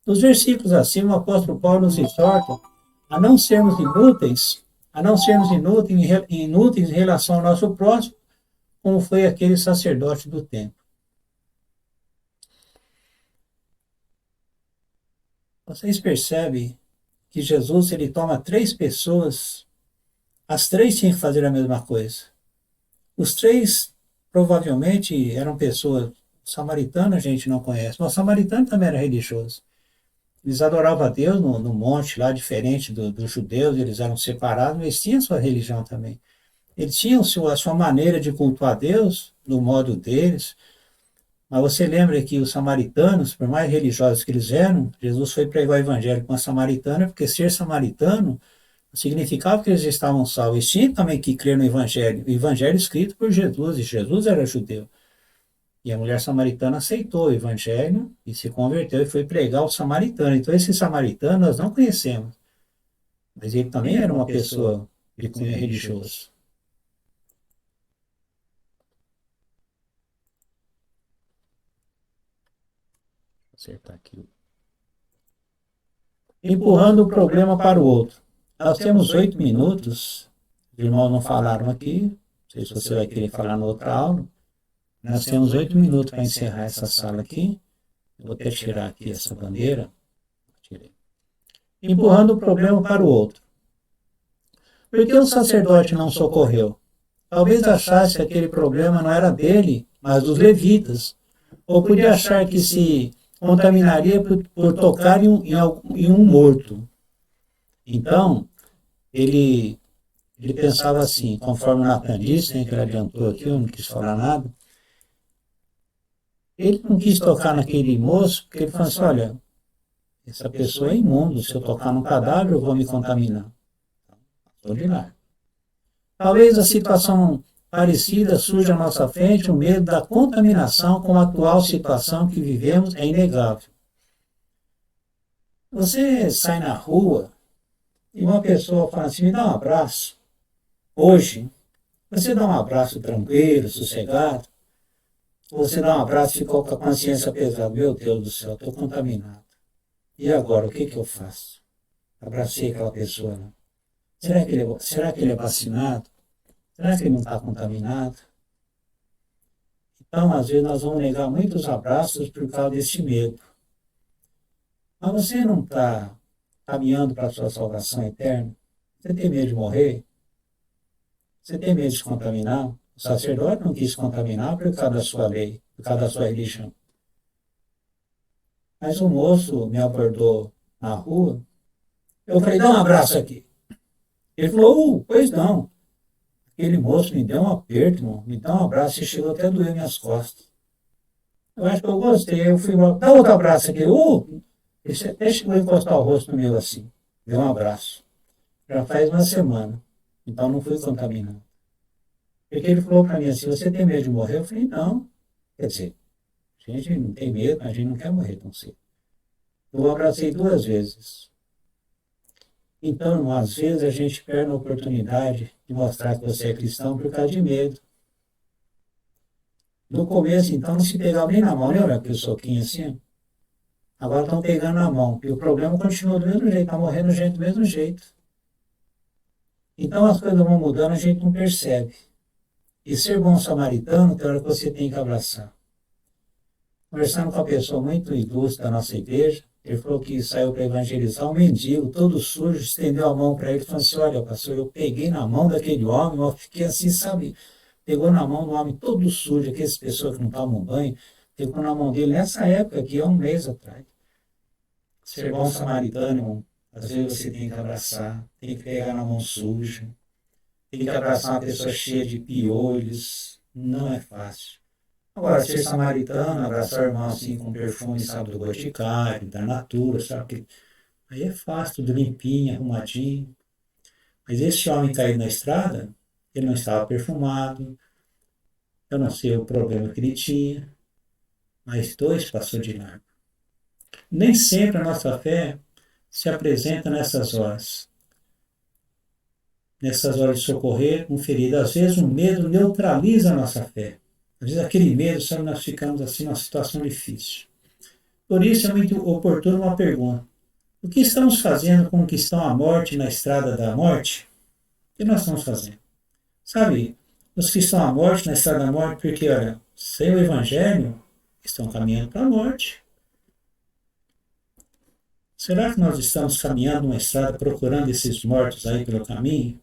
Nos versículos acima, o apóstolo Paulo nos exorta a não sermos inúteis, inúteis em relação ao nosso próximo, como foi aquele sacerdote do templo. Vocês percebem que Jesus ele toma 3 pessoas, as 3 tinham que fazer a mesma coisa. Os 3 provavelmente eram pessoas, samaritano a gente não conhece, mas o samaritano também era religioso. Eles adoravam a Deus no monte lá, diferente dos judeus, eles eram separados, mas tinham sua religião também. Eles tinham a sua maneira de cultuar a Deus, no modo deles, mas você lembra que os samaritanos, por mais religiosos que eles eram, Jesus foi pregar o evangelho com a samaritana, porque ser samaritano significava que eles estavam salvos. Eles tinham também que crer no evangelho, o evangelho escrito por Jesus, e Jesus era judeu. E a mulher samaritana aceitou o evangelho e se converteu e foi pregar ao samaritano. Então esse samaritano nós não conhecemos, mas ele também era uma pessoa de cunho religioso. Vou acertar aqui. Empurrando o problema para o outro. Nós temos 8 minutos, os irmãos não falaram aqui, não sei se você vai querer falar na outra aula. Nós temos 8 minutos para encerrar essa sala aqui. Eu vou até tirar aqui essa bandeira. Tirei. Empurrando o problema para o outro. Por que o sacerdote não socorreu? Talvez achasse que aquele problema não era dele, mas dos levitas. Ou podia achar que se contaminaria por tocar em um morto. Então, ele pensava assim, conforme o Nathan disse, que ele adiantou aqui, eu não quis falar nada. Ele não quis tocar naquele moço, porque ele falou assim, olha, essa pessoa é imunda, se eu tocar no cadáver eu vou me contaminar. Estou de lá. Talvez a situação parecida surja à nossa frente, o medo da contaminação com a atual situação que vivemos é inegável. Você sai na rua e uma pessoa fala assim, me dá um abraço. Hoje, você dá um abraço tranquilo, sossegado. Você dá um abraço e fica com a consciência pesada. Meu Deus do céu, estou contaminado. E agora, o que eu faço? Abracei aquela pessoa. Né? Será que ele é vacinado? Será que ele não está contaminado? Então, às vezes, nós vamos negar muitos abraços por causa desse medo. Mas você não está caminhando para a sua salvação eterna? Você tem medo de morrer? Você tem medo de se contaminar? O sacerdote não quis se contaminar por causa da sua lei, por causa da sua religião. Mas o moço me abordou na rua. Eu falei, dá um abraço aqui. Ele falou, pois não. Aquele moço me deu um aperto, irmão, me dá um abraço e chegou até a doer minhas costas. Eu acho que eu gostei. Eu fui, dá outro abraço aqui. Ele até chegou a encostar o rosto no meu assim. Deu um abraço. Já faz uma semana. Então não fui contaminado. Porque ele falou para mim assim, você tem medo de morrer? Eu falei, não. Quer dizer, a gente não tem medo, mas a gente não quer morrer tão cedo. Eu abracei 2 vezes. Então, às vezes, a gente perde a oportunidade de mostrar que você é cristão por causa de medo. No começo, então, não se pegava nem na mão, lembra aquele soquinho assim? Agora estão pegando na mão. E o problema continua do mesmo jeito, está morrendo gente do mesmo jeito. Então, as coisas vão mudando, a gente não percebe. E ser bom samaritano, tem hora que você tem que abraçar. Conversando com uma pessoa muito ilustre da nossa igreja, ele falou que saiu para evangelizar um mendigo, todo sujo, estendeu a mão para ele e falou assim, olha, pastor, eu peguei na mão daquele homem, eu fiquei assim, sabe, pegou na mão do homem todo sujo, aquelas pessoas que não tomam banho, pegou na mão dele nessa época aqui, há um mês atrás. Ser bom samaritano, irmão, às vezes você tem que abraçar, tem que pegar na mão suja, tem que abraçar uma pessoa cheia de piolhos, não é fácil. Agora, ser samaritano, abraçar o irmão assim com perfume, sabe, do Boticário, da Natura, sabe? Aí é fácil, tudo limpinho, arrumadinho. Mas esse homem caído na estrada, ele não estava perfumado, eu não sei o problema que ele tinha, mas 2 passou de largo. Nem sempre a nossa fé se apresenta nessas horas. Nessas horas de socorrer um ferido. Às vezes o medo neutraliza a nossa fé. Às vezes aquele medo, sabe, nós ficamos assim numa situação difícil. Por isso é muito oportuno uma pergunta. O que estamos fazendo com os que estão à morte na estrada da morte? O que nós estamos fazendo? Sabe, os que estão à morte na estrada da morte, porque, olha, sem o Evangelho, estão caminhando para a morte. Será que nós estamos caminhando numa estrada procurando esses mortos aí pelo caminho?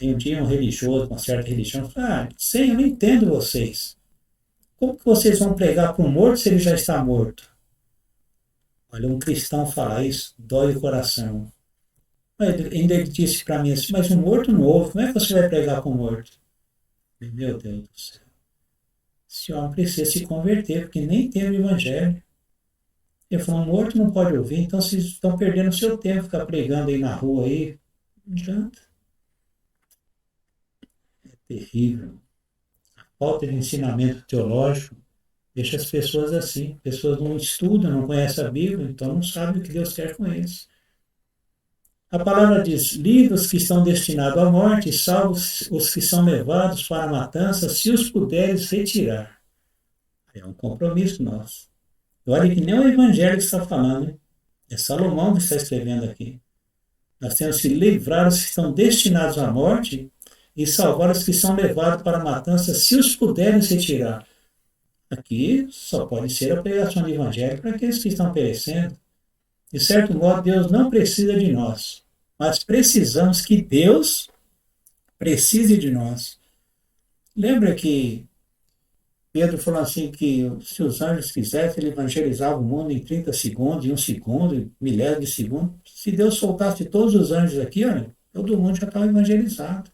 Aí um dia um religioso, uma certa religião, fala, sim, eu não entendo vocês. Como que vocês vão pregar para um morto se ele já está morto? Olha, um cristão falar isso, dói o coração. Ainda ele disse para mim assim, mas um morto não ouve, como é que você vai pregar para um morto? Meu Deus do céu. Esse homem precisa se converter, porque nem tem o Evangelho. Ele falou, um morto não pode ouvir, então vocês estão perdendo o seu tempo, ficar pregando aí na rua aí. Não adianta. É terrível. A falta de ensinamento teológico deixa as pessoas assim. Pessoas não estudam, não conhecem a Bíblia, então não sabem o que Deus quer com eles. A palavra diz, livre os que estão destinados à morte, e salvos os que são levados para a matança, se os puderes retirar. É um compromisso nosso. Olha que nem o Evangelho que está falando, hein? É Salomão que está escrevendo aqui. Nós temos que livrar os que estão destinados à morte e salvar os que são levados para a matança, se os puderem retirar. Aqui só pode ser a pregação do Evangelho para aqueles que estão perecendo. De certo modo, Deus não precisa de nós, mas precisamos que Deus precise de nós. Lembra que Pedro falou assim que se os anjos quisessem, ele evangelizava o mundo em 30 segundos, em 1 segundo, em milhares de segundos. Se Deus soltasse todos os anjos aqui, olha, todo mundo já estava evangelizado.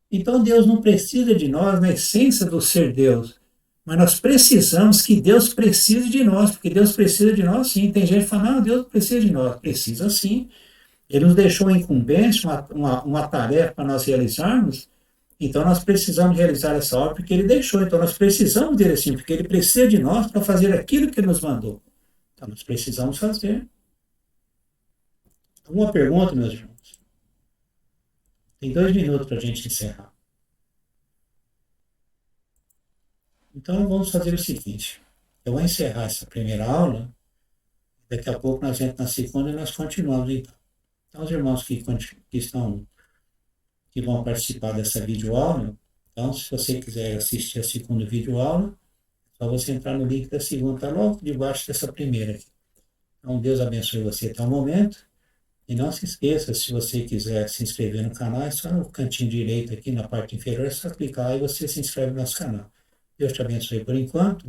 Então Deus não precisa de nós na essência do ser Deus, mas nós precisamos que Deus precise de nós, porque Deus precisa de nós sim. Tem gente que fala, não, Deus precisa de nós. Precisa sim. Ele nos deixou uma incumbência, uma tarefa para nós realizarmos. Então nós precisamos realizar essa obra porque ele deixou. Então nós precisamos dele assim, porque ele precisa de nós para fazer aquilo que ele nos mandou. Então nós precisamos fazer. Uma pergunta, meus irmãos. Tem 2 minutos para a gente encerrar. Então vamos fazer o seguinte. Eu vou encerrar essa primeira aula. Daqui a pouco nós entramos na segunda e nós continuamos. Então os irmãos que vão participar dessa videoaula, então se você quiser assistir a segunda videoaula, é só você entrar no link da segunda, está logo debaixo dessa primeira aqui. Então Deus abençoe você até o momento E não se esqueça, se você quiser se inscrever no canal, é só no cantinho direito aqui na parte inferior, é só clicar lá e você se inscreve no nosso canal. Deus te abençoe por enquanto.